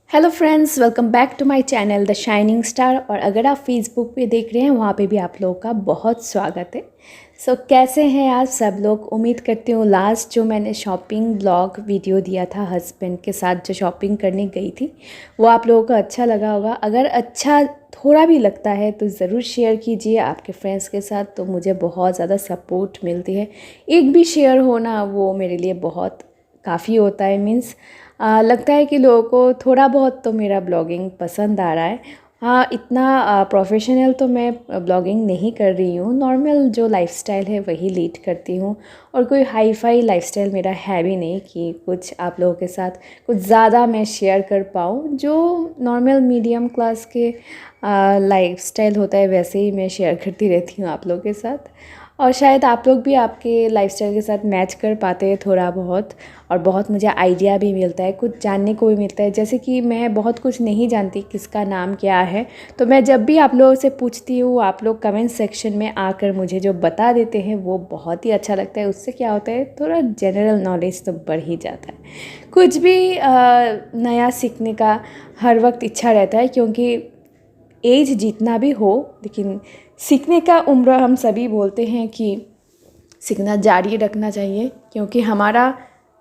Hello friends, welcome back to my channel the shining star. और अगर आप Facebook पे देख रहे हैं वहाँ पे भी आप लोगों का बहुत स्वागत है। कैसे हैं आप सब लोग? उम्मीद करती हूँ लास्ट जो मैंने शॉपिंग ब्लॉग वीडियो दिया था हस्बैंड के साथ जो शॉपिंग करने गई थी वो आप लोगों को अच्छा लगा होगा। अगर अच्छा थोड़ा भी लगता है तो ज़रूर शेयर कीजिए आपके फ्रेंड्स के साथ, तो मुझे बहुत ज़्यादा सपोर्ट मिलती है। एक भी शेयर होना वो मेरे लिए बहुत काफ़ी होता है। मीन्स लगता है कि लोगों को थोड़ा बहुत तो मेरा ब्लॉगिंग पसंद आ रहा है। हाँ, इतना प्रोफेशनल तो मैं ब्लॉगिंग नहीं कर रही हूँ, नॉर्मल जो लाइफस्टाइल है वही लीड करती हूँ। और कोई हाई फाई लाइफस्टाइल मेरा है भी नहीं कि कुछ आप लोगों के साथ कुछ ज़्यादा मैं शेयर कर पाऊँ। जो नॉर्मल मीडियम क्लास के लाइफस्टाइल होता है वैसे ही मैं शेयर करती रहती हूँ आप लोगों के साथ। और शायद आप लोग भी आपके लाइफस्टाइल के साथ मैच कर पाते हैं थोड़ा बहुत, और बहुत मुझे आइडिया भी मिलता है, कुछ जानने को भी मिलता है। जैसे कि मैं बहुत कुछ नहीं जानती किसका नाम क्या है, तो मैं जब भी आप लोगों से पूछती हूँ आप लोग कमेंट सेक्शन में आकर मुझे जो बता देते हैं वो बहुत ही अच्छा लगता है। उससे क्या होता है, थोड़ा जनरल नॉलेज तो बढ़ ही जाता है। कुछ भी नया सीखने का हर वक्त इच्छा रहता है, क्योंकि एज जितना भी हो लेकिन सीखने का उम्र हम सभी बोलते हैं कि सीखना जारी रखना चाहिए। क्योंकि हमारा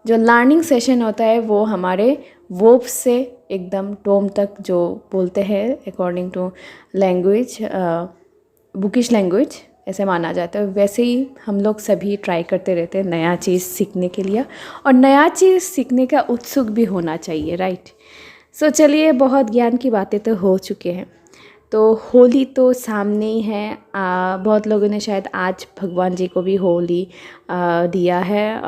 जो लर्निंग सेशन होता है वो हमारे वर्ब से एकदम टोम तक जो बोलते हैं according to language, bookish language ऐसे माना जाता है। वैसे ही हम लोग सभी ट्राई करते रहते हैं नया चीज़ सीखने के लिए, और नया चीज़ सीखने का उत्सुक भी होना चाहिए, राइट। चलिए, बहुत ज्ञान की बातें तो हो चुके हैं। तो होली तो सामने ही है। बहुत लोगों ने शायद आज भगवान जी को भी होली दिया है,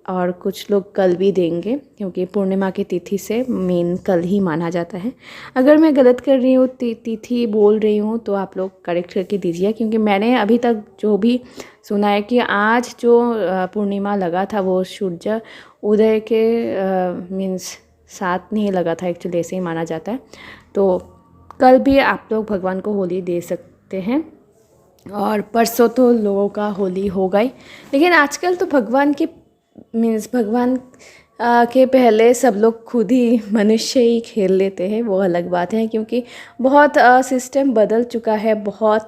और कुछ लोग कल भी देंगे, क्योंकि पूर्णिमा की तिथि से मेन कल ही माना जाता है। अगर मैं गलत कर रही हूँ, तिथि बोल रही हूँ, तो आप लोग करेक्ट करके दीजिए। क्योंकि मैंने अभी तक जो भी सुना है कि आज जो पूर्णिमा लगा था वो सूर्य उदय के मीन्स साथ नहीं लगा था, एक्चुअली ऐसे ही माना जाता है। तो कल भी आप लोग भगवान को होली दे सकते हैं, और परसों तो लोगों का होली होगा ही। लेकिन आजकल तो भगवान के मीन्स भगवान के पहले सब लोग खुद ही मनुष्य ही खेल लेते हैं, वो अलग बात है। क्योंकि बहुत सिस्टम बदल चुका है, बहुत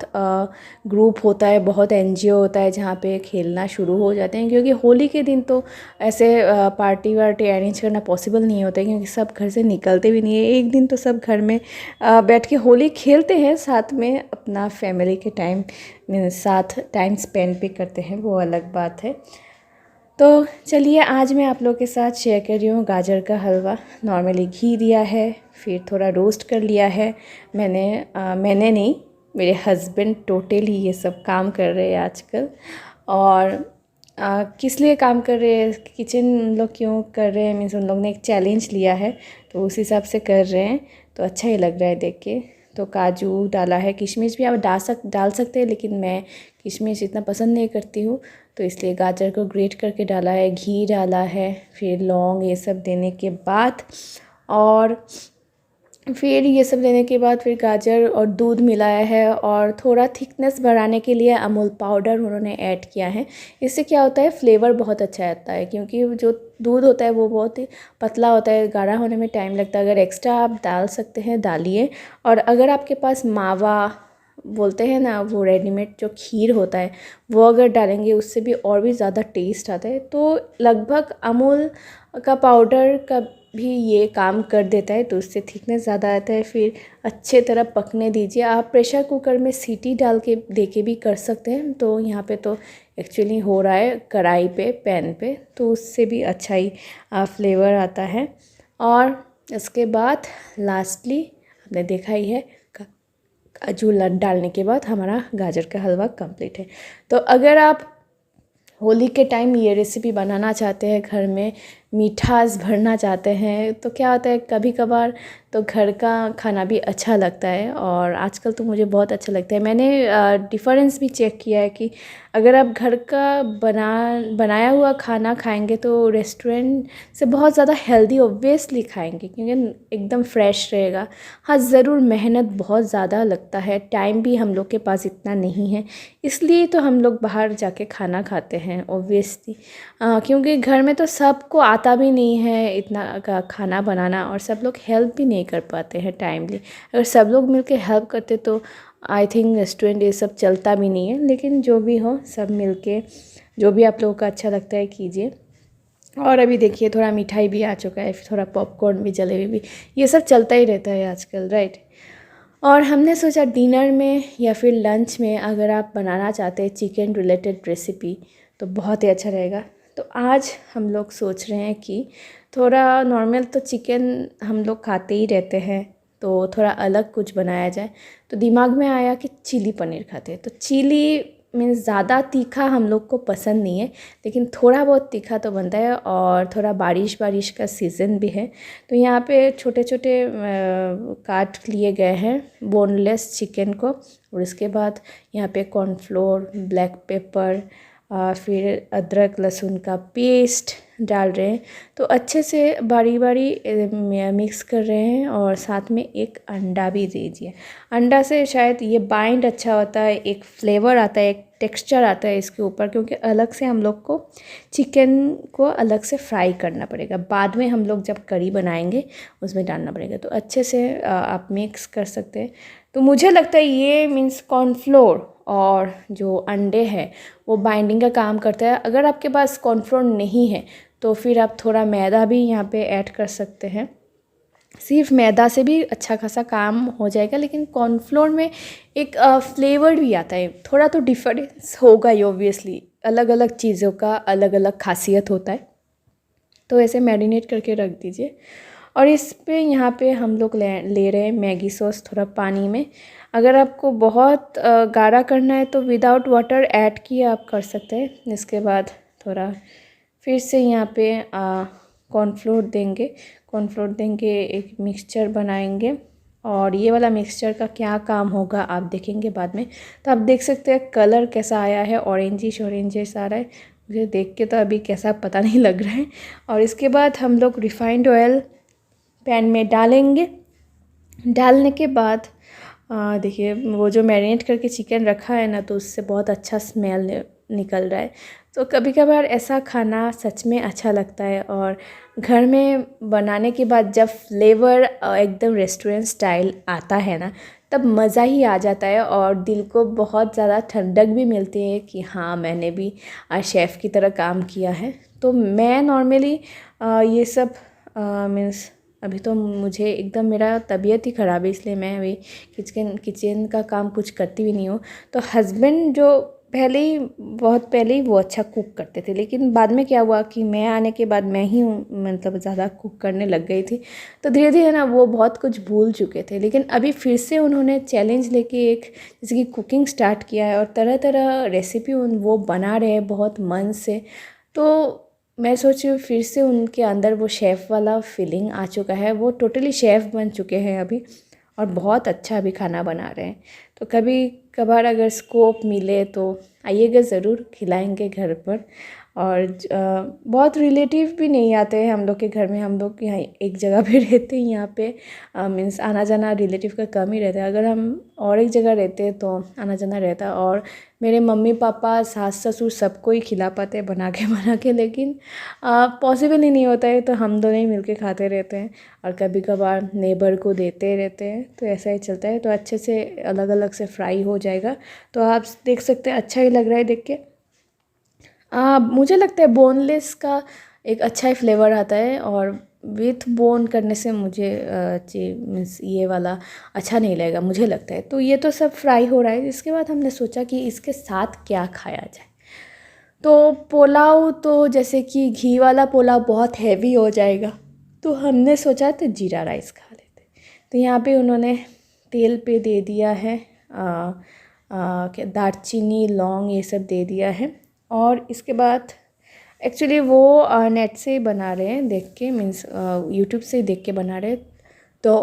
ग्रुप होता है, बहुत एनजीओ होता है जहाँ पे खेलना शुरू हो जाते हैं। क्योंकि होली के दिन तो ऐसे पार्टी वार्टी अरेंज करना पॉसिबल नहीं होता है, क्योंकि सब घर से निकलते भी नहीं है। एक दिन तो सब घर में बैठ के होली खेलते हैं, साथ में अपना फैमिली के टाइम साथ टाइम स्पेंड भी करते हैं, वो अलग बात है। तो चलिए, आज मैं आप लोग के साथ शेयर कर रही हूँ गाजर का हलवा। नॉर्मली घी दिया है, फिर थोड़ा रोस्ट कर लिया है। मैंने नहीं, मेरे हस्बैंड टोटली ये सब काम कर रहे हैं आजकल। और किस लिए काम कर रहे हैं, किचन उन लोग क्यों कर रहे हैं, मीन्स उन लोग ने एक चैलेंज लिया है तो उस हिसाब से कर रहे हैं। तो अच्छा ही लग रहा है देख के। तो काजू डाला है, किशमिश भी आप डाल सकते हैं, लेकिन मैं किशमिश इतना पसंद नहीं करती हूँ, तो इसलिए गाजर को ग्रेट करके डाला है। घी डाला है, फिर लौंग, ये सब देने के बाद, और फिर ये सब देने के बाद फिर गाजर और दूध मिलाया है। और थोड़ा थिकनेस बढ़ाने के लिए अमूल पाउडर उन्होंने ऐड किया है। इससे क्या होता है, फ्लेवर बहुत अच्छा आता है। क्योंकि जो दूध होता है वो बहुत ही पतला होता है, गाढ़ा होने में टाइम लगता है। अगर एक्स्ट्रा आप डाल सकते हैं डालिए। और अगर आपके पास मावा बोलते हैं ना, वो रेडीमेड जो खीर होता है वो अगर डालेंगे उससे भी और भी ज़्यादा टेस्ट आता है। तो लगभग अमूल का पाउडर का भी ये काम कर देता है, तो उससे थिकनेस ज़्यादा आता है। फिर अच्छे तरह पकने दीजिए। आप प्रेशर कुकर में सीटी डाल के दे के भी कर सकते हैं। तो यहाँ पे तो एक्चुअली हो रहा है कढ़ाई पे, पैन पे, तो उससे भी अच्छा ही फ्लेवर आता है। और इसके बाद लास्टली आपने देखा ही है, काजू डालने के बाद हमारा गाजर का हलवा कंप्लीट है। तो अगर आप होली के टाइम ये रेसिपी बनाना चाहते हैं, घर में मिठास भरना चाहते हैं, तो क्या होता है कभी कभार तो घर का खाना भी अच्छा लगता है। और आजकल तो मुझे बहुत अच्छा लगता है। मैंने डिफ़रेंस भी चेक किया है कि अगर आप घर का बनाया हुआ खाना खाएंगे तो रेस्टोरेंट से बहुत ज़्यादा हेल्दी ऑब्वियसली खाएंगे, क्योंकि एकदम फ्रेश रहेगा। हाँ, ज़रूर मेहनत बहुत ज़्यादा लगता है, टाइम भी हम लोग के पास इतना नहीं है, इसलिए तो हम लोग बाहर जाके खाना खाते हैं ऑब्वियसली। क्योंकि घर में तो सबको आता भी नहीं है इतना का खाना बनाना, और सब लोग हेल्प भी नहीं कर पाते हैं टाइमली। अगर सब लोग मिलके हेल्प करते तो आई थिंक रेस्टोरेंट ये सब चलता भी नहीं है। लेकिन जो भी हो, सब मिलके जो भी आप लोगों का अच्छा लगता है कीजिए। और अभी देखिए थोड़ा मिठाई भी आ चुका है, फिर थोड़ा पॉपकॉर्न भी, जलेबी भी, ये सब चलता ही रहता है आजकल, राइट। और हमने सोचा डिनर में या फिर लंच में अगर आप बनाना चाहते हैं चिकन रिलेटेड रेसिपी तो बहुत ही अच्छा रहेगा। तो आज हम लोग सोच रहे हैं कि थोड़ा नॉर्मल तो चिकन हम लोग खाते ही रहते हैं, तो थोड़ा अलग कुछ बनाया जाए। तो दिमाग में आया कि चिली पनीर खाते हैं। तो चिली मीन्स ज़्यादा तीखा हम लोग को पसंद नहीं है, लेकिन थोड़ा बहुत तीखा तो बनता है। और थोड़ा बारिश बारिश का सीज़न भी है, तो यहाँ पे छोटे छोटे काट लिए गए हैं बोनलेस चिकन को। और इसके बाद यहाँ पे कॉर्नफ्लोर, ब्लैक पेपर, फिर अदरक लहसुन का पेस्ट डाल रहे हैं। तो अच्छे से बारी बारी मिक्स कर रहे हैं, और साथ में एक अंडा भी दीजिए। अंडा से शायद ये बाइंड अच्छा होता है, एक फ्लेवर आता है, एक टेक्सचर आता है इसके ऊपर, क्योंकि अलग से हम लोग को चिकन को अलग से फ्राई करना पड़ेगा। बाद में हम लोग जब करी बनाएंगे उसमें डालना पड़ेगा। तो अच्छे से आप मिक्स कर सकते हैं। तो मुझे लगता है ये मीन्स कॉर्नफ्लोर और जो अंडे हैं वो बाइंडिंग का काम करता है। अगर आपके पास कॉर्नफ्लोर नहीं है तो फिर आप थोड़ा मैदा भी यहाँ पे ऐड कर सकते हैं। सिर्फ मैदा से भी अच्छा खासा काम हो जाएगा, लेकिन कॉर्नफ्लोर में एक फ्लेवर भी आता है। थोड़ा तो डिफरेंस होगा ही, ऑब्वियसली अलग अलग चीज़ों का अलग अलग खासियत होता है। तो ऐसे मैरिनेट करके रख दीजिए। और इस पे यहाँ पे हम लोग ले रहे हैं मैगी सॉस थोड़ा पानी में। अगर आपको बहुत गाढ़ा करना है तो विदाउट वाटर ऐड किए आप कर सकते हैं। इसके बाद थोड़ा फिर से यहाँ पे कॉर्नफ्लोर देंगे, एक मिक्सचर बनाएंगे। और ये वाला मिक्सचर का क्या काम होगा आप देखेंगे बाद में। तो आप देख सकते हैं कलर कैसा आया है, ऑरेंजिश आ रहा है। मुझे देख के तो अभी कैसा पता नहीं लग रहा है। और इसके बाद हम लोग रिफाइंड ऑयल पैन में डालेंगे। डालने के बाद देखिए वो जो मैरिनेट करके चिकन रखा है ना, तो उससे बहुत अच्छा स्मेल निकल रहा है। तो कभी कभार ऐसा खाना सच में अच्छा लगता है। और घर में बनाने के बाद जब फ्लेवर एकदम रेस्टोरेंट स्टाइल आता है ना, तब मज़ा ही आ जाता है। और दिल को बहुत ज़्यादा ठंडक भी मिलती है कि हाँ मैंने भी शेफ़ की तरह काम किया है। तो मैं नॉर्मली ये सब मीन्स अभी तो मुझे एकदम मेरा तबीयत ही ख़राब है, इसलिए मैं अभी किचन का काम कुछ करती भी नहीं हूँ। तो हस्बैंड जो बहुत पहले ही वो अच्छा कुक करते थे, लेकिन बाद में क्या हुआ कि मैं आने के बाद मैं ही मतलब ज़्यादा कुक करने लग गई थी। तो धीरे धीरे ना वो बहुत कुछ भूल चुके थे, लेकिन अभी फिर से उन्होंने चैलेंज लेके एक जैसे कि कुकिंग स्टार्ट किया है, और तरह तरह रेसिपी वो बना रहे हैं बहुत मन से। तो मैं सोच रही हूँ फिर से उनके अंदर वो शेफ़ वाला फीलिंग आ चुका है, वो टोटली शेफ़ बन चुके हैं अभी, और बहुत अच्छा अभी खाना बना रहे हैं। तो कभी कभार अगर स्कोप मिले तो आइएगा ज़रूर, खिलाएंगे घर पर। और बहुत रिलेटिव भी नहीं आते हैं हम लोग के घर में। हम लोग यहाँ एक जगह पे रहते हैं, यहाँ पे मीन्स आना जाना रिलेटिव का कम ही रहता है। अगर हम और एक जगह रहते हैं तो आना जाना रहता है। और मेरे मम्मी पापा सास ससुर सबको ही खिला पाते हैं बना के, लेकिन पॉसिबल ही नहीं होता है। तो हम दोनों ही मिलके खाते रहते हैं, और कभी कभार नेबर को देते रहते हैं। तो ऐसा ही चलता है। तो अच्छे से अलग अलग से फ्राई हो जाएगा। तो आप देख सकते हैं अच्छा ही लग रहा है देख के। मुझे लगता है बोनलेस का एक अच्छा ही फ्लेवर आता है, और विथ बोन करने से मुझे मीन्स ये वाला अच्छा नहीं लगेगा मुझे लगता है। तो ये तो सब फ्राई हो रहा है। इसके बाद हमने सोचा कि इसके साथ क्या खाया जाए। तो पुलाव, तो जैसे कि घी वाला पुलाव बहुत हैवी हो जाएगा, तो हमने सोचा तो जीरा राइस खा लेते। तो यहाँ पे उन्होंने तेल पे दे दिया है क्या दालचीनी लौंग ये सब दे दिया है। और इसके बाद एक्चुअली वो नेट से ही बना रहे हैं देख के, मीन्स यूट्यूब से ही देख के बना रहे हैं। तो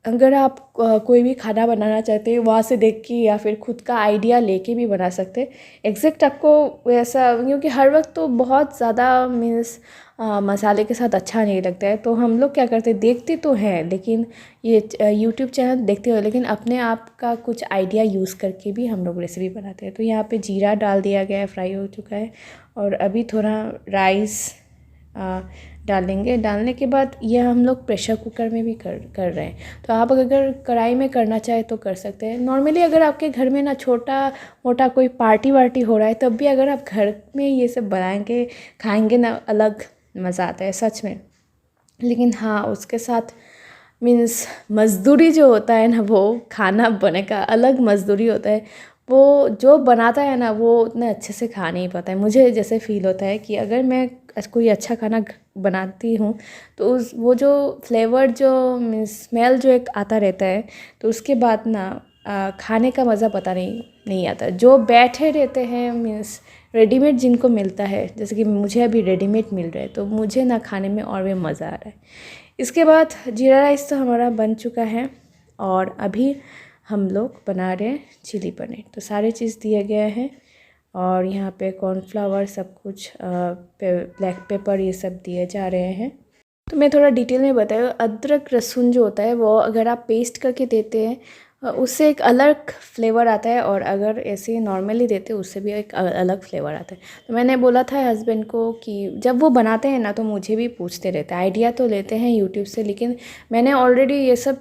अगर आप कोई भी खाना बनाना चाहते हैं वहाँ से देख के या फिर खुद का आइडिया लेके भी बना सकते हैं। एग्जैक्ट आपको वैसा, क्योंकि हर वक्त तो बहुत ज़्यादा मीन्स मसाले के साथ अच्छा नहीं लगता है। तो हम लोग क्या करते हैं, देखते तो हैं लेकिन ये यूट्यूब चैनल देखते हो, लेकिन अपने आप का कुछ आइडिया यूज़ करके भी हम लोग रेसिपी बनाते हैं। तो यहाँ पे जीरा डाल दिया गया है, फ्राई हो चुका है। और अभी थोड़ा राइस डालेंगे। डालने के बाद यह हम लोग प्रेशर कुकर में भी कर रहे हैं। तो आप अगर कढ़ाई में करना चाहे तो कर सकते हैं। नॉर्मली अगर आपके घर में ना छोटा मोटा कोई पार्टी वार्टी हो रहा है तब भी अगर आप घर में ये सब बनाएंगे खाएंगे ना, अलग मज़ा आता है सच में। लेकिन हाँ, उसके साथ मीन्स मज़दूरी जो होता है ना, वो खाना बनने का अलग मज़दूरी होता है। वो जो बनाता है ना वो उतना अच्छे से खा नहीं पाता है। मुझे जैसे फ़ील होता है कि अगर मैं कोई अच्छा खाना बनाती हूँ तो उस वो जो फ्लेवर जो मीन्स स्मेल जो एक आता रहता है, तो उसके बाद ना खाने का मज़ा पता नहीं आता। जो बैठे रहते हैं मीन्स रेडीमेड जिनको मिलता है, जैसे कि मुझे अभी रेडीमेड मिल रहा है, तो मुझे ना खाने में और भी मज़ा आ रहा है। इसके बाद जीरा राइस तो हमारा बन चुका है और अभी हम लोग बना रहे हैं चिली पनीर। तो सारे चीज़ दिए गए हैं और यहाँ पे कॉर्नफ्लावर सब कुछ ब्लैक पेपर ये सब दिए जा रहे हैं। तो मैं थोड़ा डिटेल में बताऊँ, अदरक लहसुन जो होता है वो अगर आप पेस्ट करके देते हैं उससे एक अलग फ्लेवर आता है, और अगर ऐसे नॉर्मली देते उससे भी एक अलग फ्लेवर आता है। तो मैंने बोला था हस्बैंड को कि जब वो बनाते हैं ना तो मुझे भी पूछते रहते हैं, आइडिया तो लेते हैं यूट्यूब से, लेकिन मैंने ऑलरेडी ये सब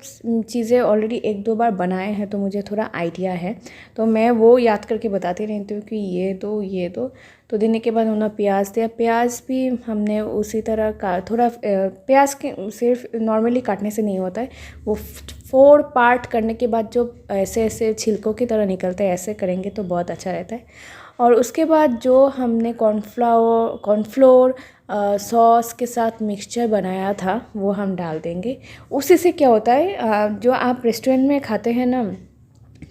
चीज़ें ऑलरेडी 1-2 बार बनाए हैं तो मुझे थोड़ा आइडिया है। तो मैं वो याद करके बताती रहती हूँ कि ये दो। तो देने के बाद उन्होंने प्याज दिया। प्याज भी हमने उसी तरह का थोड़ा प्याज के सिर्फ नॉर्मली काटने से नहीं होता है, वो 4 पार्ट करने के बाद जो ऐसे छिलकों की तरह निकलता है, ऐसे करेंगे तो बहुत अच्छा रहता है। और उसके बाद जो हमने कॉर्नफ्लोर सॉस के साथ मिक्सचर बनाया था वो हम डाल देंगे। उसी से क्या होता है, जो आप रेस्टोरेंट में खाते हैं ना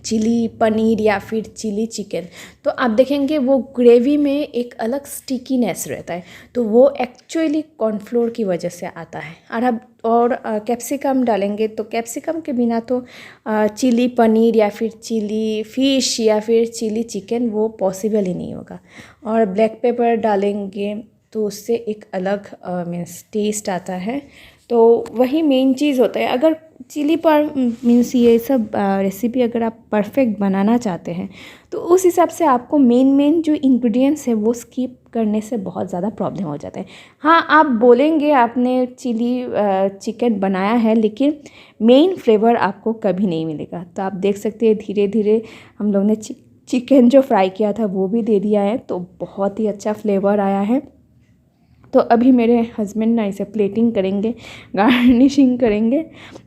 चिली पनीर या फिर चिली चिकन, तो आप देखेंगे वो ग्रेवी में एक अलग स्टिकीनेस रहता है, तो वो एक्चुअली कॉर्नफ्लोर की वजह से आता है। और कैप्सिकम डालेंगे तो कैप्सिकम के बिना तो चिली पनीर या फिर चिली फ़िश या फिर चिली चिकन वो पॉसिबल ही नहीं होगा। और ब्लैक पेपर डालेंगे तो उससे एक अलग मीन्स टेस्ट आता है। तो वही मेन चीज़ होता है। अगर चिली पर मीन्स ये सब रेसिपी अगर आप परफेक्ट बनाना चाहते हैं तो उस हिसाब से आपको मेन जो इंग्रेडिएंट्स है वो स्किप करने से बहुत ज़्यादा प्रॉब्लम हो जाता है। हाँ, आप बोलेंगे आपने चिली चिकन बनाया है, लेकिन मेन फ्लेवर आपको कभी नहीं मिलेगा। तो आप देख सकते हैं धीरे धीरे हम लोग ने चिकन जो फ्राई किया था वो भी दे दिया है, तो बहुत ही अच्छा फ्लेवर आया है। तो अभी मेरे हस्बैंड ना इसे प्लेटिंग करेंगे, गार्निशिंग करेंगे।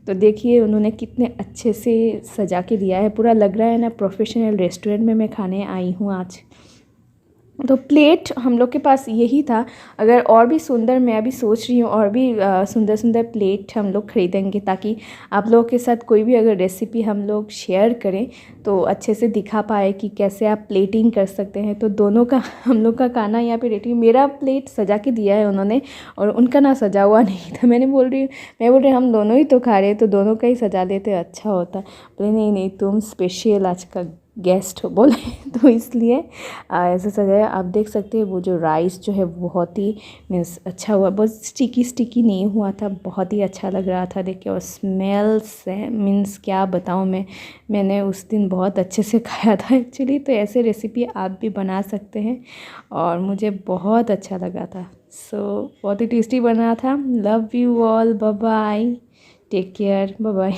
तो देखिए उन्होंने कितने अच्छे से सजा के दिया है, पूरा लग रहा है ना प्रोफेशनल रेस्टोरेंट में मैं खाने आई हूँ आज। तो प्लेट हम लोग के पास यही था। अगर और भी सुंदर, मैं अभी सोच रही हूँ और भी सुंदर सुंदर प्लेट हम लोग ख़रीदेंगे, ताकि आप लोगों के साथ कोई भी अगर रेसिपी हम लोग शेयर करें तो अच्छे से दिखा पाए कि कैसे आप प्लेटिंग कर सकते हैं। तो दोनों का हम लोग का खाना यहाँ पे रेडी, मेरा प्लेट सजा के दिया है उन्होंने और उनका ना सजा हुआ नहीं था। मैं बोल रही हम दोनों ही तो खा रहे हैं, तो दोनों का ही सजा देते अच्छा होता। बोले नहीं तुम स्पेशल आज का गेस्ट हो बोले, तो इसलिए ऐसे सजाया। आप देख सकते हैं वो जो राइस जो है बहुत ही मीन्स अच्छा हुआ, बहुत स्टिकी नहीं हुआ था, बहुत ही अच्छा लग रहा था देख के। और स्मेल से मीन्स क्या बताऊँ मैंने उस दिन बहुत अच्छे से खाया था एक्चुअली। तो ऐसे रेसिपी आप भी बना सकते हैं और मुझे बहुत अच्छा लगा था। सो बहुत ही टेस्टी बना था। Love you all, bye bye, take care, bye bye.